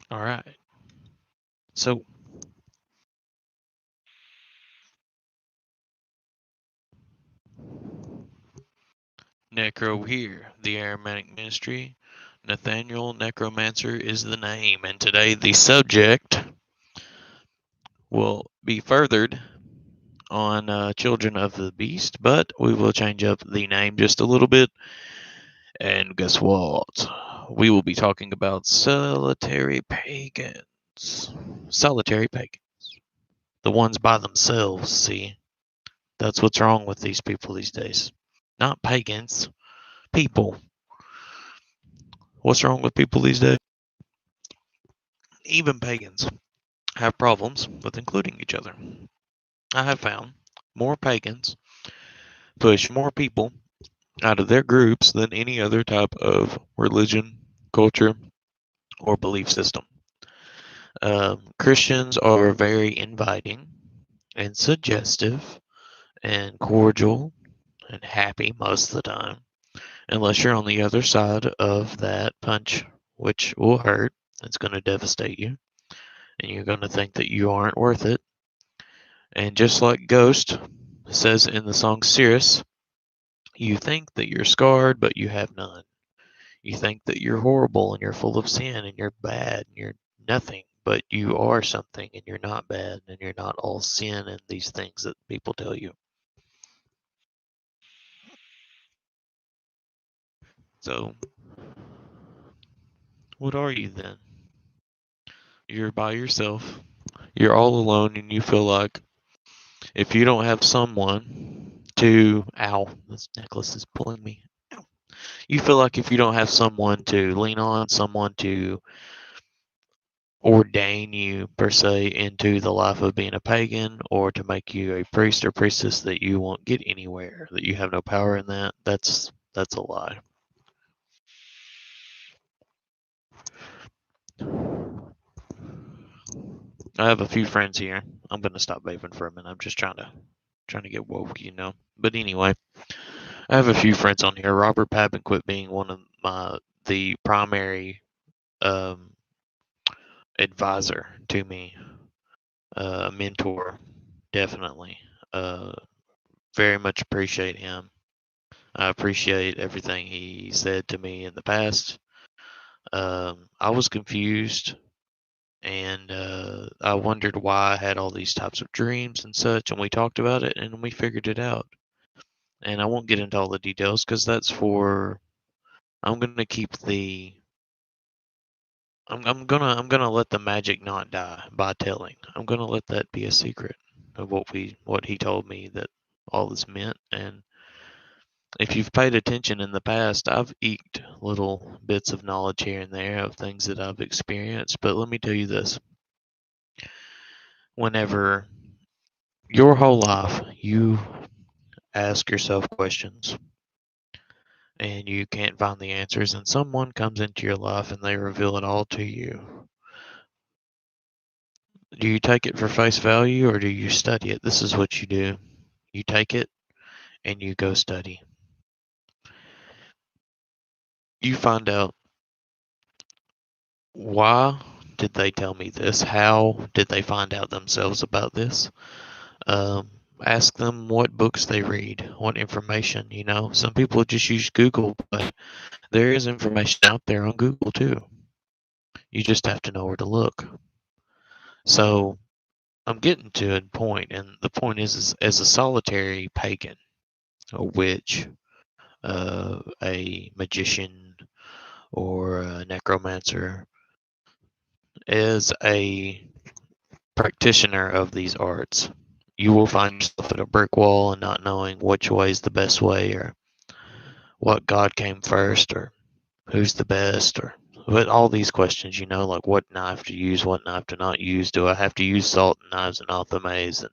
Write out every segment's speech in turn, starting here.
All right. So, Necro here, the Aromatic Ministry. Nathaniel Necromancer is the name, and today the subject will be furthered on Children of the Beast, but we will change up the name just a little bit. And guess what? We will be talking about solitary pagans. Solitary pagans. The ones by themselves, see? That's what's wrong with these people these days. Not pagans, people. What's wrong with people these days? Even pagans have problems with including each other. I have found more pagans push more people out of their groups than any other type of religion, culture, or belief system. Christians are very inviting and suggestive and cordial and happy most of the time, unless you're on the other side of that punch, which will hurt. It's going to devastate you, and you're going to think that you aren't worth it. And just like Ghost says in the song Cirrus, you think that you're scarred, but you have none. You think that you're horrible and you're full of sin and you're bad and you're nothing, but you are something and you're not bad and you're not all sin and these things that people tell you. So, what are you then? You're by yourself, you're all alone, and you feel like if you don't have someone to, ow, this necklace is pulling me. Ow. You feel like if you don't have someone to lean on, someone to ordain you per se into the life of being a pagan or to make you a priest or priestess, that you won't get anywhere, that you have no power in that. That's a lie. I have a few friends here. I'm gonna stop vaping for a minute. I'm just trying to get woke, you know. But anyway, I have a few friends on here. Robert Papenquit being one of the primary um, advisor to me, mentor, definitely. Uh, Very much appreciate him. I appreciate everything he said to me in the past. I was confused and I wondered why I had all these types of dreams and such, and we talked about it and we figured it out. And I won't get into all the details because that's for. I'm gonna keep the. I'm gonna let the magic not die by telling. I'm gonna let that be a secret of what he told me that all this meant. And if you've paid attention in the past, I've eked little bits of knowledge here and there of things that I've experienced. But let me tell you this: whenever your whole life you ask yourself questions and you can't find the answers, and someone comes into your life and they reveal it all to you, do you take it for face value or do you study it? This is what you do: you take it and you go study. You find out, why did they tell me this? How did they find out themselves about this? Um, Ask them what books they read, what information, you know. Some people just use Google, but there is information out there on Google too. You just have to know where to look. So I'm getting to a point, and the point is as a solitary pagan, a witch, a magician, or a necromancer, as a practitioner of these arts, you will find yourself at a brick wall and not knowing which way is the best way, or what god came first, or who's the best, or but all these questions, you know, like what knife to use, what knife to not use. Do I have to use salt and knives and not the maze? And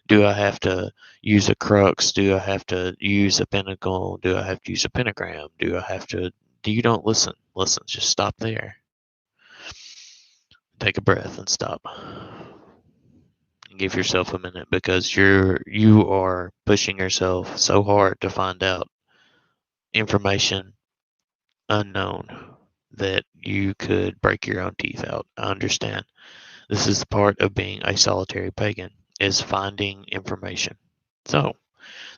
do I have to use a crux? Do I have to use a pentacle? Do I have to use a pentagram? Do I have to? Do you don't listen? Listen, just stop there. Take a breath and stop. And give yourself a minute, because you are pushing yourself so hard to find out information unknown. that you could break your own teeth out. I understand. This is part of being a solitary pagan, is finding information. So,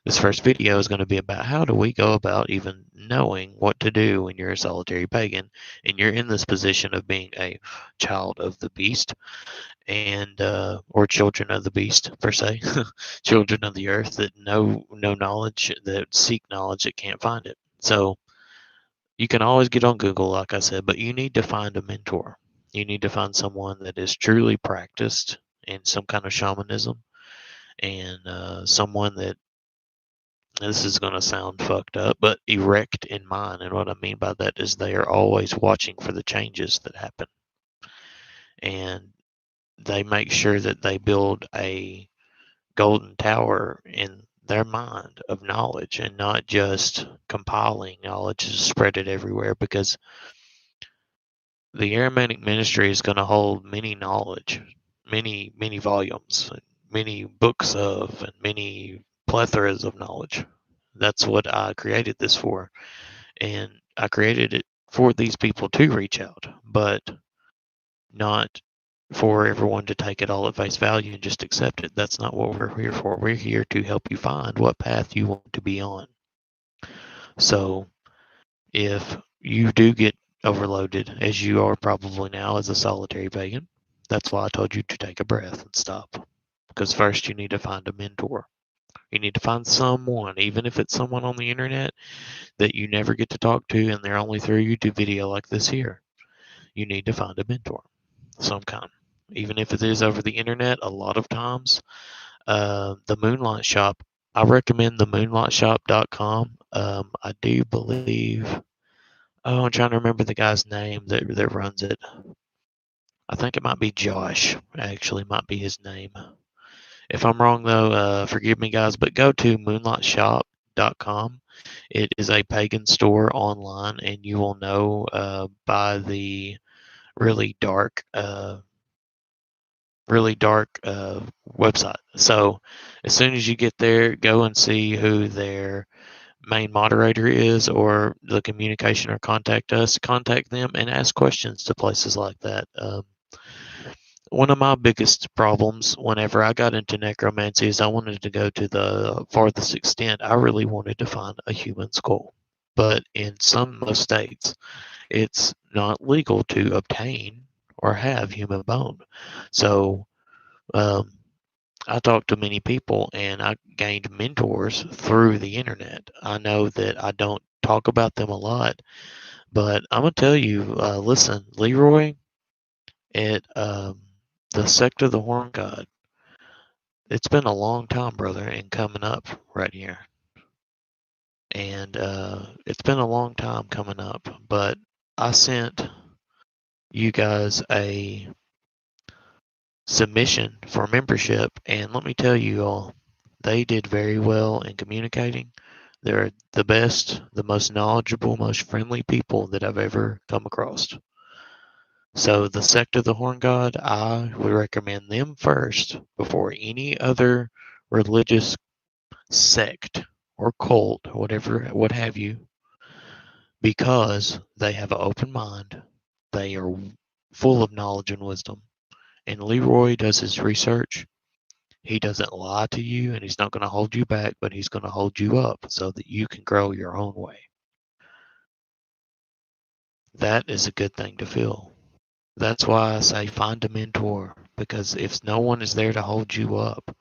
this first video is going to be about how do we go about even knowing what to do when you're a solitary pagan and you're in this position of being a child of the beast and or children of the beast per se, children of the earth that know no knowledge, that seek knowledge that can't find it. So you can always get on Google, like I said, but you need to find a mentor. You need to find someone that is truly practiced in some kind of shamanism and someone that, this is going to sound fucked up, but erect in mind. And what I mean by that is they are always watching for the changes that happen. And they make sure that they build a golden tower in their mind of knowledge and not just compiling knowledge to spread it everywhere, because the Aramaic ministry is going to hold many knowledge, many volumes, many books of, and many plethoras of knowledge. That's what I created this for. And I created it for these people to reach out, but not for everyone to take it all at face value and just accept it. That's not what we're here for. We're here to help you find what path you want to be on. So if you do get overloaded, as you are probably now as a solitary pagan, that's why I told you to take a breath and stop. Because first you need to find a mentor. You need to find someone, even if it's someone on the internet that you never get to talk to and they're only through a YouTube video like this here. You need to find a mentor of some kind. Even if it is over the internet, a lot of times, the Moonlight Shop, I recommend the moonlightshop.com. I do believe, oh, I'm trying to remember the guy's name that runs it. I think it might be Josh, actually, might be his name. If I'm wrong, though, forgive me, guys, but go to moonlightshop.com. It is a pagan store online, and you will know by the really dark, website. So as soon as you get there, go and see who their main moderator is or the communication, or contact us, contact them and ask questions to places like that. One of my biggest problems whenever I got into necromancy is I wanted to go to the farthest extent. I really wanted to find a human skull. But in most states, it's not legal to obtain or have human bone. So um, I talked to many people and I gained mentors through the internet. I know that I don't talk about them a lot, but I'm going to tell you, listen, Leroy, at the Sect of the Horn God, it's been a long time, brother, and coming up right here. And it's been a long time coming up, but I sent you guys a submission for membership, and let me tell you all, they did very well in communicating. They're the best, the most knowledgeable, most friendly people that I've ever come across. So the Sect of the Horn God, I would recommend them first before any other religious sect or cult, whatever, what have you, because they have an open mind. They are full of knowledge and wisdom. And Leroy does his research. He doesn't lie to you, and he's not going to hold you back, but he's going to hold you up so that you can grow your own way. That is a good thing to feel. That's why I say find a mentor, because if no one is there to hold you up,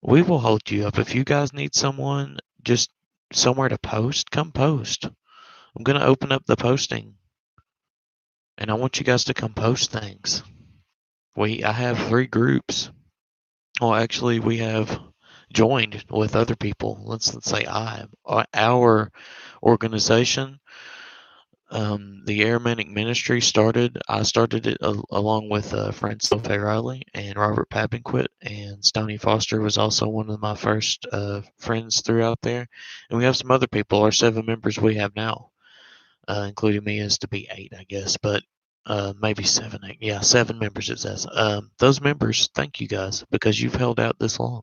we will hold you up. If you guys need someone, just somewhere to post, come post. I'm going to open up the posting, and I want you guys to come post things. I have 3 groups. Well, actually, we have joined with other people. Let's say our organization, the Aramaic Ministry started. I started it along with Francis Riley and Robert Papenquit, and Stoney Foster was also one of my first friends throughout there. And we have some other people. Our 7 members we have now, including me, is to be 8, I guess, but maybe 7, 8. Yeah, 7 members it says. Those members, thank you guys, because you've held out this long.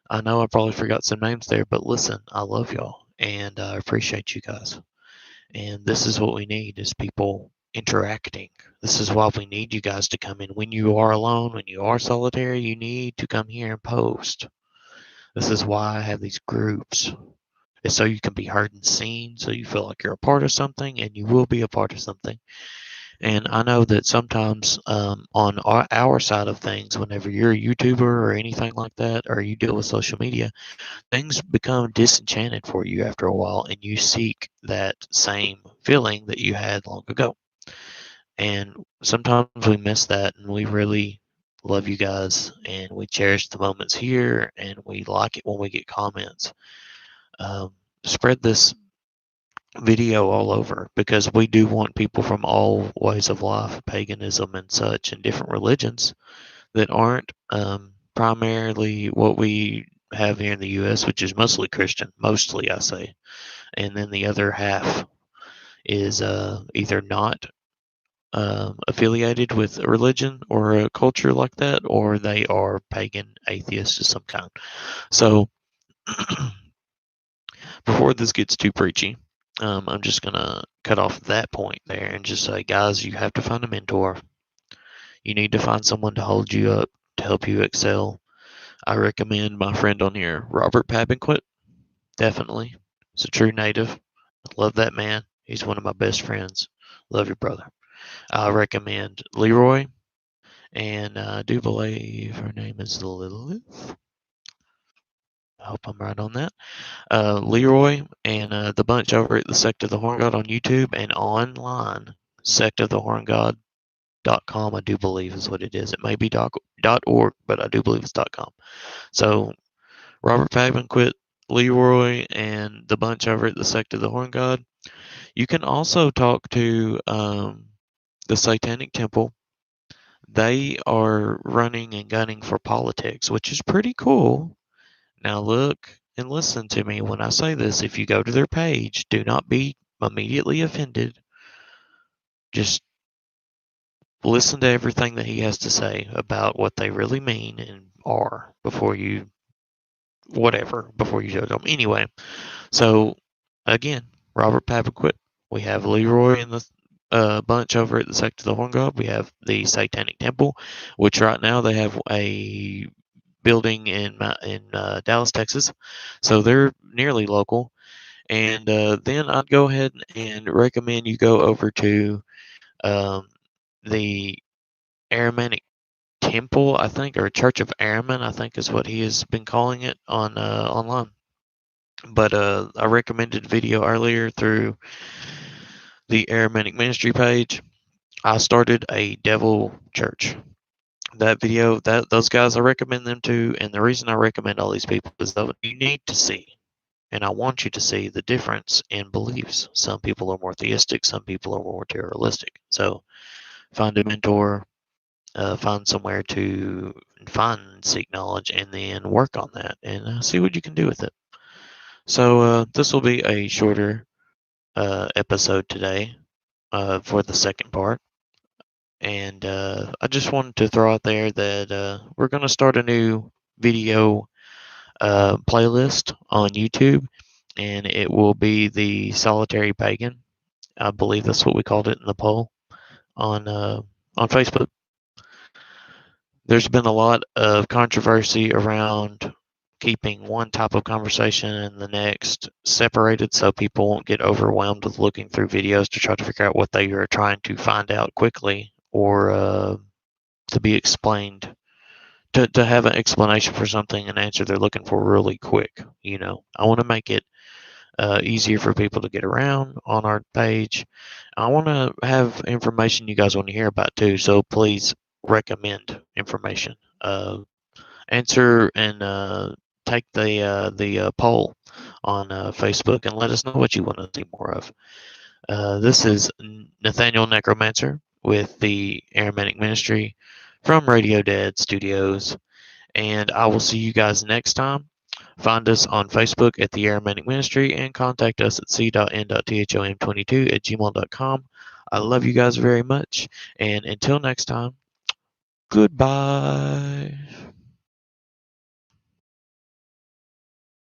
I know I probably forgot some names there, but listen, I love y'all and I appreciate you guys. And this is what we need is people interacting. This is why we need you guys to come in. When you are alone, when you are solitary, you need to come here and post. This is why I have these groups. It's so you can be heard and seen, so you feel like you're a part of something, and you will be a part of something. And I know that sometimes on our side of things, whenever you're a YouTuber or anything like that, or you deal with social media, things become disenchanted for you after a while, and you seek that same feeling that you had long ago. And sometimes we miss that, and we really love you guys, and we cherish the moments here, and we like it when we get comments. Spread this video all over because we do want people from all ways of life, paganism and such, and different religions that aren't primarily what we have here in the U.S., which is mostly Christian, mostly I say, and then the other half is either not affiliated with a religion or a culture like that, or they are pagan atheists of some kind. So before this gets too preachy, I'm just gonna cut off that point there and just say, guys, you have to find a mentor. You need to find someone to hold you up to help you excel. I recommend my friend on here, Robert Pabanquit. Definitely, he's a true native. Love that man. He's one of my best friends. Love your brother. I recommend Leroy, and I do believe her name is Lilith. I hope I'm right on that. Leroy and the bunch over at the Sect of the Horn God on YouTube and online, sectofthehorngod.com, I do believe is what it is. It may be .org, but I do believe it's .com. So Robert Pabanquit, Leroy, and the bunch over at the Sect of the Horn God. You can also talk to the Satanic Temple. They are running and gunning for politics, which is pretty cool. Now look and listen to me when I say this. If you go to their page, do not be immediately offended. Just listen to everything that he has to say about what they really mean and are before you judge them. Anyway, so again, Robert Papaquit. We have Leroy and the bunch over at the Sect of the Horn God. We have the Satanic Temple, which right now they have a building in Dallas, Texas. So they're nearly local. And then I'd go ahead and recommend you go over to um, the Aramanic Temple, I think, or Church of Araman, I think is what he has been calling it on online. But I recommended video earlier through the Aramanic Ministry page. I started a devil church. That video, that those guys, I recommend them to, and the reason I recommend all these people is that you need to see, and I want you to see the difference in beliefs. Some people are more theistic, some people are more materialistic. So find a mentor, find somewhere to find and seek knowledge, and then work on that and see what you can do with it. So this will be a shorter episode today for the second part. And I just wanted to throw out there that we're going to start a new video playlist on YouTube, and it will be the Solitary Pagan. I believe that's what we called it in the poll on Facebook. There's been a lot of controversy around keeping one type of conversation and the next separated so people won't get overwhelmed with looking through videos to try to figure out what they are trying to find out quickly or to be explained to have an explanation for something, an answer they're looking for really quick. I want to make it easier for people to get around on our page. I want to have information you guys want to hear about too, so please recommend information. Answer and take the poll on Facebook and let us know what you want to see more of. This is Nathaniel Necromancer with the Aramanic Ministry from Radio Dead Studios, and I will see you guys next time. Find us on Facebook at the Aramanic Ministry and contact us at c.n.thom22@gmail.com. I love you guys very much, and until next time, goodbye.